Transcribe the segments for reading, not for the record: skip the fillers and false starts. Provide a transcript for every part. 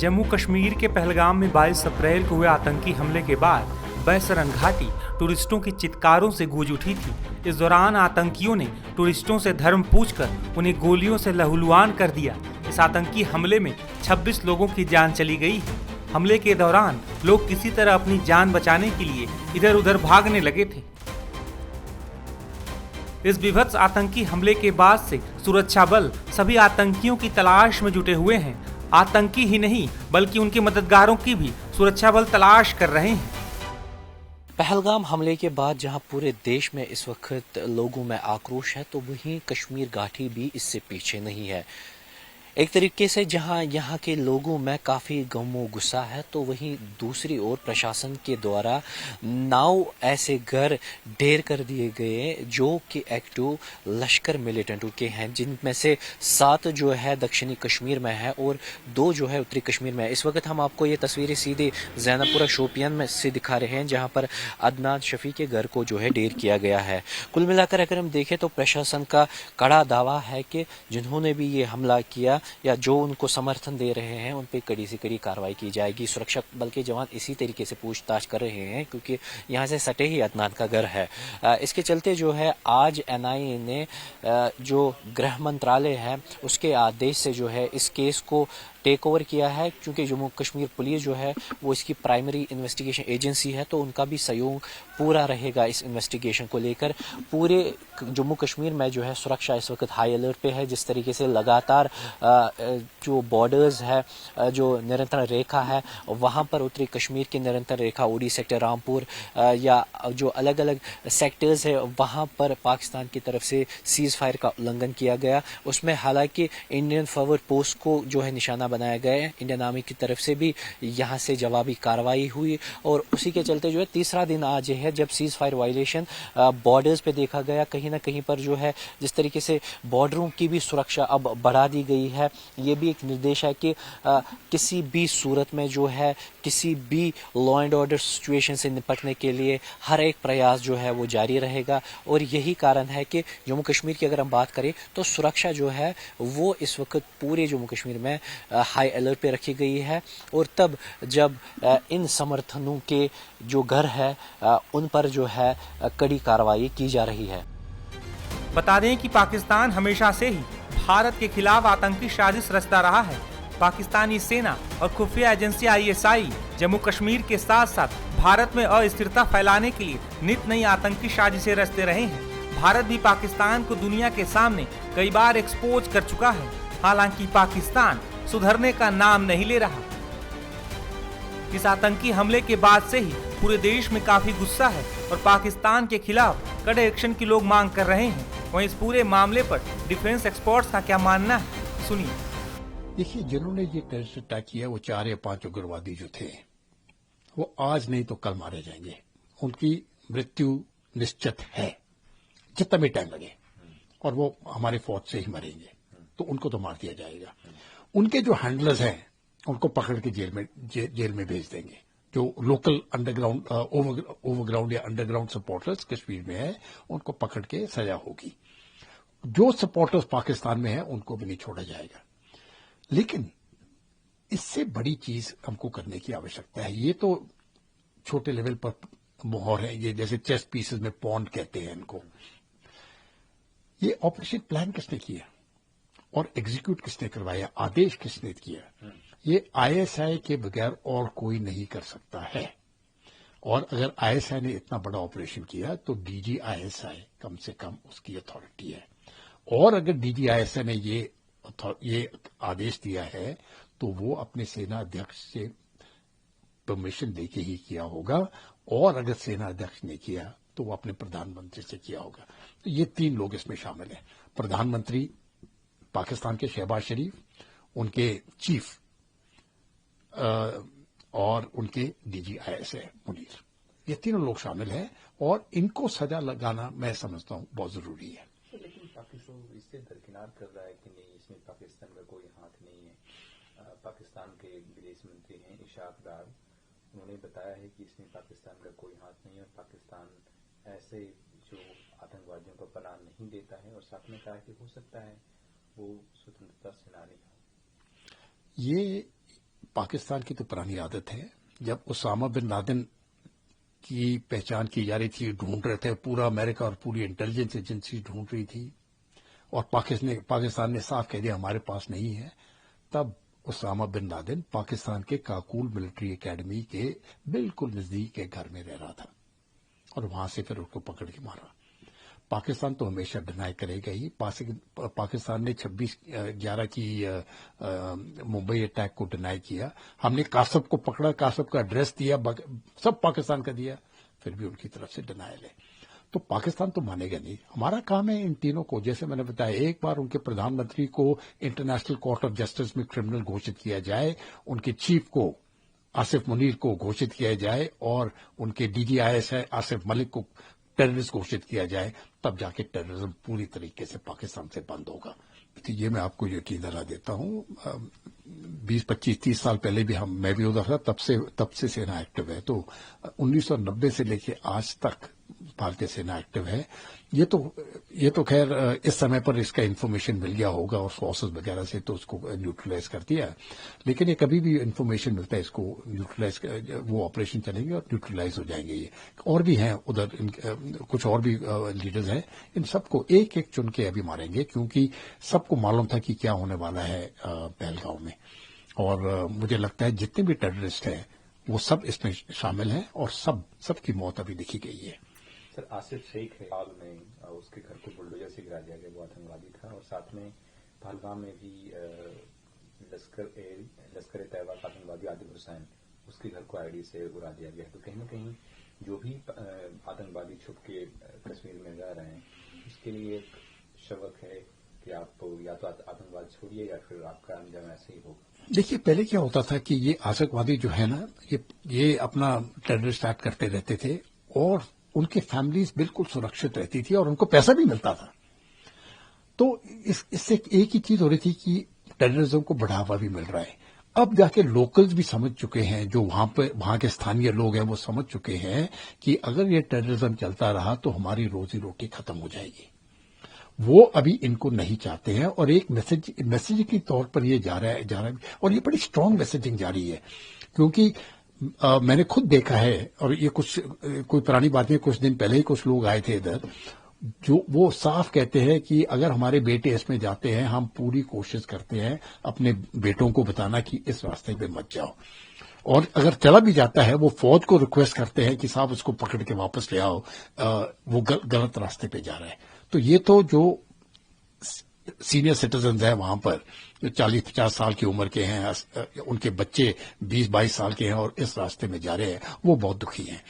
जम्मू कश्मीर के पहलगाम में 22 अप्रैल को हुए आतंकी हमले के बाद बैसरन घाटी टूरिस्टों की चित्कारों से गूंज उठी थी। इस दौरान आतंकियों ने टूरिस्टों से धर्म पूछकर उन्हें गोलियों से लहूलुहान कर दिया। इस आतंकी हमले में 26 लोगों की जान चली गई है। हमले के दौरान लोग किसी तरह अपनी जान बचाने के लिए इधर उधर भागने लगे थे। इस विभत्स आतंकी हमले के बाद से सुरक्षा बल सभी आतंकियों की तलाश में जुटे हुए हैं। आतंकी ही नहीं बल्कि उनके मददगारों की भी सुरक्षा बल तलाश कर रहे हैं। पहलगाम हमले के बाद जहां पूरे देश में इस वक्त लोगों में आक्रोश है, तो वहीं कश्मीर घाटी भी इससे पीछे नहीं है। एक तरीके से जहां यहाँ के लोगों में काफ़ी गम और गुस्सा है, तो वहीं दूसरी ओर प्रशासन के द्वारा 9 ऐसे घर ढेर कर दिए गए जो कि एक्टिव लश्कर मिलिटेंटों के हैं, जिनमें से 7 जो है दक्षिणी कश्मीर में है और 2 जो है उत्तरी कश्मीर में है। इस वक्त हम आपको ये तस्वीरें सीधे ज़ैनबपुरा शोपियान में से दिखा रहे हैं, जहाँ पर अदनान शफी के घर को जो है ढेर किया गया है। कुल मिलाकर अगर हम देखें तो प्रशासन का कड़ा दावा है कि जिन्होंने भी ये हमला किया या जो उनको समर्थन दे रहे हैं उन पर कड़ी से कड़ी कार्रवाई की जाएगी। सुरक्षा बल के जवान इसी तरीके से पूछताछ कर रहे हैं, क्योंकि यहाँ से सटे ही अदनान का घर है। इसके चलते जो है आज एनआईए ने जो गृह मंत्रालय है उसके आदेश से जो है इस केस को टेक ओवर किया है, क्योंकि जम्मू कश्मीर पुलिस जो है वो इसकी प्राइमरी इन्वेस्टिगेशन एजेंसी है, तो उनका भी सहयोग पूरा रहेगा इस इन्वेस्टिगेशन को लेकर। पूरे जम्मू कश्मीर में जो है सुरक्षा इस वक्त हाई अलर्ट पे है। जिस तरीके से लगातार जो बॉर्डर्स है, जो निरंतर रेखा है, वहाँ पर उत्तरी कश्मीर की निरंतर रेखा उड़ी सेक्टर रामपुर या जो अलग अलग सेक्टर्स है वहाँ पर पाकिस्तान की तरफ से सीज फायर का उल्लंघन किया गया। उसमें हालांकि इंडियन फॉरवर्ड पोस्ट को जो है निशाना बनाया गया है। इंडियन आर्मी की तरफ से भी यहाँ से जवाबी कार्रवाई हुई और उसी के चलते जो है तीसरा दिन आज है जब सीज फायर वायलेशन बॉर्डर्स पे देखा गया। कहीं ना कहीं पर जो है जिस तरीके से बॉर्डरों की भी सुरक्षा अब बढ़ा दी गई है, ये भी एक निर्देश है कि किसी भी सूरत में जो है किसी भी लॉ एंड ऑर्डर सिचुएशन से निपटने के लिए हर एक प्रयास जो है वो जारी रहेगा। और यही कारण है कि जम्मू कश्मीर की अगर हम बात करें तो सुरक्षा जो है वो इस वक्त पूरे जम्मू कश्मीर में हाई अलर्ट पे रखी गई है। और तब जब इन समर्थनों के जो घर है उन पर जो है कड़ी कार्रवाई की जा रही है। बता दें कि पाकिस्तान हमेशा से ही भारत के खिलाफ आतंकी साजिश रचता रहा है। पाकिस्तानी सेना और खुफिया एजेंसी आईएसआई जम्मू कश्मीर के साथ साथ भारत में अस्थिरता फैलाने के लिए नित नई आतंकी साजिशें रचते रहे हैं। भारत भी पाकिस्तान को दुनिया के सामने कई बार एक्सपोज कर चुका है। हालांकि पाकिस्तान सुधरने का नाम नहीं ले रहा। इस आतंकी हमले के बाद से ही पूरे देश में काफी गुस्सा है और पाकिस्तान के खिलाफ कड़े एक्शन की लोग मांग कर रहे हैं। वहीं इस पूरे मामले पर डिफेंस एक्सपर्ट्स का क्या मानना है, सुनिए। देखिए, जिन्होंने ये टेररिस्ट अटैक किया वो 4 या 5 उग्रवादी जो थे वो आज नहीं तो कल मारे जाएंगे। उनकी मृत्यु निश्चित है, जितना भी टाइम लगे, और वो हमारे फौज से ही मरेंगे, तो उनको तो मार दिया जाएगा। उनके जो हैंडलर्स हैं उनको पकड़ के जेल में भेज देंगे। जो लोकल अंडरग्राउंड ओवरग्राउंड या अंडरग्राउंड सपोर्टर्स कश्मीर में है उनको पकड़ के सजा होगी। जो सपोर्टर्स पाकिस्तान में है उनको भी नहीं छोड़ा जाएगा। लेकिन इससे बड़ी चीज हमको करने की आवश्यकता है। ये तो छोटे लेवल पर मोहर है, ये जैसे चेस पीसेस में पॉन्ड कहते हैं इनको। ये ऑपरेशन प्लान किसने किया और एग्जीक्यूट किसने करवाया, आदेश किसने किया? ये आईएसआई के बगैर और कोई नहीं कर सकता है। और अगर आईएसआई ने इतना बड़ा ऑपरेशन किया तो डीजी आईएसआई कम से कम उसकी अथॉरिटी है। और अगर डीजी आईएसआई ने ये आदेश दिया है तो वो अपने सेना अध्यक्ष से परमिशन लेके ही किया होगा, और अगर सेना अध्यक्ष ने किया तो वो अपने प्रधानमंत्री से किया होगा। तो ये 3 लोग इसमें शामिल हैं। प्रधानमंत्री पाकिस्तान के शहबाज शरीफ, उनके चीफ और उनके डीजी आईएसआई मुनीर, ये तीनों लोग शामिल हैं और इनको सजा लगाना मैं समझता हूं बहुत जरूरी है। लेकिन पाकिस्तान इससे दरकिनार कर रहा है कि नहीं, इसमें पाकिस्तान का कोई हाथ नहीं है। पाकिस्तान के विदेश मंत्री हैं इशाक डार, उन्होंने बताया है कि इसमें पाकिस्तान का कोई हाथ नहीं है और पाकिस्तान ऐसे जो आतंकवादियों को पनाह नहीं देता है। और साथ में कहा कि हो सकता है वो स्वतंत्रता सेनानी हो। ये पाकिस्तान की तो पुरानी आदत है, जब उसामा बिन लादेन की पहचान की जा रही थी, ढूंढ रहे थे, पूरा अमेरिका और पूरी इंटेलिजेंस एजेंसी ढूंढ रही थी और पाकिस्तान ने साफ कह दिया हमारे पास नहीं है, तब उसामा बिन लादेन पाकिस्तान के काकुल मिलिट्री एकेडमी के बिल्कुल नजदीक के घर में रह रहा था और वहां से फिर उसको पकड़ के मारा। पाकिस्तान तो हमेशा डिनाई करेगा ही। पाकिस्तान ने 26/11 की मुंबई अटैक को डिनाई किया। हमने कासब को पकड़ा, कासब का एड्रेस दिया, सब पाकिस्तान का दिया, फिर भी उनकी तरफ से डिनायल है। तो पाकिस्तान तो मानेगा नहीं। हमारा काम है इन तीनों को, जैसे मैंने बताया, एक बार उनके प्रधानमंत्री को इंटरनेशनल कोर्ट ऑफ जस्टिस में क्रिमिनल घोषित किया जाए, उनके चीफ को आसिफ मुनीर को घोषित किया जाए और उनके डीजीआईएस है आसिफ मलिक को टेररिस्ट घोषित किया जाए, तब जाके टेररिज्म पूरी तरीके से पाकिस्तान से बंद होगा। तो ये मैं आपको यकीन दिला देता हूँ। 20, 25, 30 साल पहले भी मैं भी उधर था, तब से सेना एक्टिव है। तो 1990 से लेके आज तक भारतीय सेना एक्टिव है। ये तो खैर इस समय पर इसका इन्फॉर्मेशन मिल गया होगा और सोर्सेज वगैरह से तो उसको न्यूट्रलाइज कर दिया, लेकिन ये कभी भी इन्फॉर्मेशन मिलता है इसको न्यूट्रलाइज, वो ऑपरेशन चलेंगे और न्यूट्रलाइज हो जाएंगे। ये और भी हैं उधर, कुछ और भी लीडर्स हैं, इन सबको एक एक चुन के अभी मारेंगे, क्योंकि सबको मालूम था कि क्या होने वाला है पहलगांव में। और मुझे लगता है जितने भी टेररिस्ट हैं वो सब इसमें शामिल हैं और सबकी मौत अभी लिखी गई है। सर, आसिफ शेख है, हाल में उसके घर को बुलडोजर से गिरा दिया गया, वो आतंकवादी था, और साथ में पहलगाम में भी लश्कर तैयबा का आतंकवादी आदिल हुसैन, उसके घर को आईडी से उड़ा दिया गया। तो कहीं ना कहीं जो भी आतंकवादी छुप के कश्मीर में रह रहे हैं, उसके लिए एक शवक है कि आप या तो आतंकवाद छोड़िए या फिर आपका अंजाम ऐसे ही होगा। देखिए, पहले क्या होता था कि ये आतंकवादी जो है ना, ये अपना टेररिस्ट एक्ट करते रहते थे और उनकी फैमिलीज बिल्कुल सुरक्षित रहती थी और उनको पैसा भी मिलता था। तो इससे एक ही चीज हो रही थी कि टेररिज्म को बढ़ावा भी मिल रहा है। अब जाके लोकल्स भी समझ चुके हैं, जो वहां के स्थानीय लोग हैं वो समझ चुके हैं कि अगर ये टेररिज्म चलता रहा तो हमारी रोजी रोटी खत्म हो जाएगी। वो अभी इनको नहीं चाहते हैं और एक मैसेज के तौर पर ये जा रहा है और ये बड़ी स्ट्रांग मैसेजिंग जा रही है, क्योंकि मैंने खुद देखा है, और ये कोई पुरानी बात नहीं, कुछ दिन पहले ही कुछ लोग आए थे इधर, जो वो साफ कहते हैं कि अगर हमारे बेटे इसमें जाते हैं, हम पूरी कोशिश करते हैं अपने बेटों को बताना कि इस रास्ते पे मत जाओ, और अगर चला भी जाता है वो फौज को रिक्वेस्ट करते हैं कि साहब उसको पकड़ के वापस ले आओ, वो गलत रास्ते पे जा रहा है। तो ये तो जो सीनियर सिटीजन है वहां पर, जो 40-50 साल की उम्र के हैं, उनके बच्चे 20-22 साल के हैं और इस रास्ते में जा रहे हैं, वो बहुत दुखी हैं।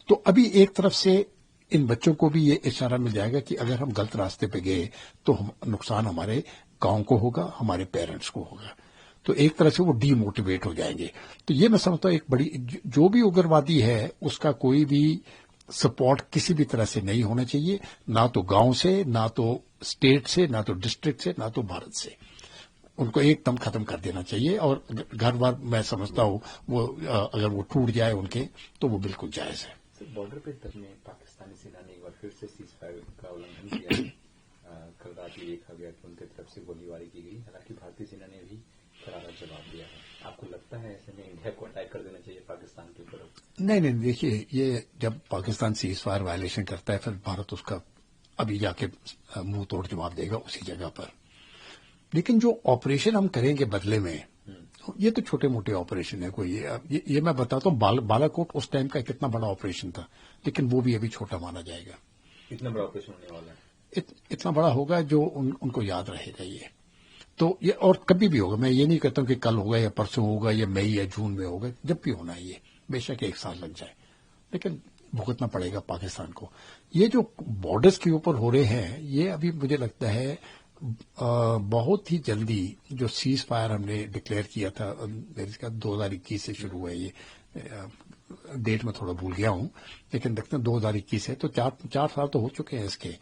तो अभी एक तरफ से इन बच्चों को भी ये इशारा मिल जाएगा कि अगर हम गलत रास्ते पे गए तो नुकसान हमारे गांव को होगा, हमारे पेरेंट्स को होगा। तो एक तरह से वो डीमोटिवेट हो जाएंगे। तो ये मैं समझता हूं एक बड़ी, जो भी उग्रवादी है उसका कोई भी सपोर्ट किसी भी तरह से नहीं होना चाहिए, ना तो गांव से, ना तो स्टेट से, ना तो डिस्ट्रिक्ट से, ना तो भारत से। उनको एकदम खत्म कर देना चाहिए और घर बार मैं समझता हूं वो अगर वो टूट जाए उनके, तो वो बिल्कुल जायज है। बॉर्डर पे तक में पाकिस्तानी सेना ने एक बार फिर से सीजफायर का उल्लंघन किया। कल रात ये देखा गया कि उनकी तरफ से गोलीबारी की गई, हालांकि भारतीय सेना ने भी करारा जवाब दिया है। आपको लगता है ऐसे में इंडिया को अटैक कर देना चाहिए पाकिस्तान के ऊपर? नहीं, देखिए, ये जब पाकिस्तान सीजफायर वायलेशन करता है, फिर भारत उसका अभी जाके मुंह तोड़ जवाब देगा उसी जगह पर। लेकिन जो ऑपरेशन हम करेंगे बदले में, ये तो छोटे मोटे ऑपरेशन है। कोई ये मैं बताता हूँ, बालाकोट उस टाइम का कितना बड़ा ऑपरेशन था, लेकिन वो भी अभी छोटा माना जाएगा। इतना बड़ा ऑपरेशन होने वाला है, इतना बड़ा होगा जो उनको याद रहेगा ये। तो ये और कभी भी होगा, मैं ये नहीं कहता हूँ कि कल होगा या परसों होगा या मई या जून में होगा, जब भी होना है ये, बेशक 1 साल लग जाए, लेकिन भुगतना पड़ेगा पाकिस्तान को। ये जो बॉर्डर्स के ऊपर हो रहे हैं, ये अभी मुझे लगता है बहुत ही जल्दी, जो सीज फायर हमने डिक्लेयर किया था, इसका 2021 से शुरू हुआ है, ये डेट में थोड़ा भूल गया हूं, लेकिन देखते हैं 2021 है, तो 4 साल तो हो चुके हैं इसके।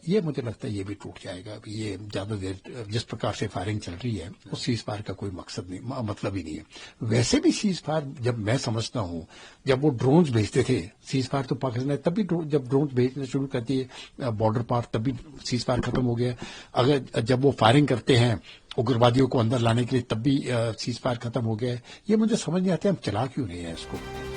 ये मुझे लगता है ये भी टूट जाएगा। अभी ये ज्यादा देर जिस प्रकार से फायरिंग चल रही है, उस सीज फायर का कोई मकसद नहीं, मतलब ही नहीं है। वैसे भी सीज फायर, जब मैं समझता हूं, जब वो ड्रोन्स भेजते थे, सीज फायर तो पाकिस्तान ने तभी जब ड्रोन्स भेजना शुरू करती है बॉर्डर पार, तभी सीज फायर खत्म हो गया। अगर जब वो फायरिंग करते हैं उग्रवादियों को अंदर लाने के लिए तब भी सीज फायर खत्म हो गया है। ये मुझे समझ नहीं आता हम चला क्यों नहीं है इसको।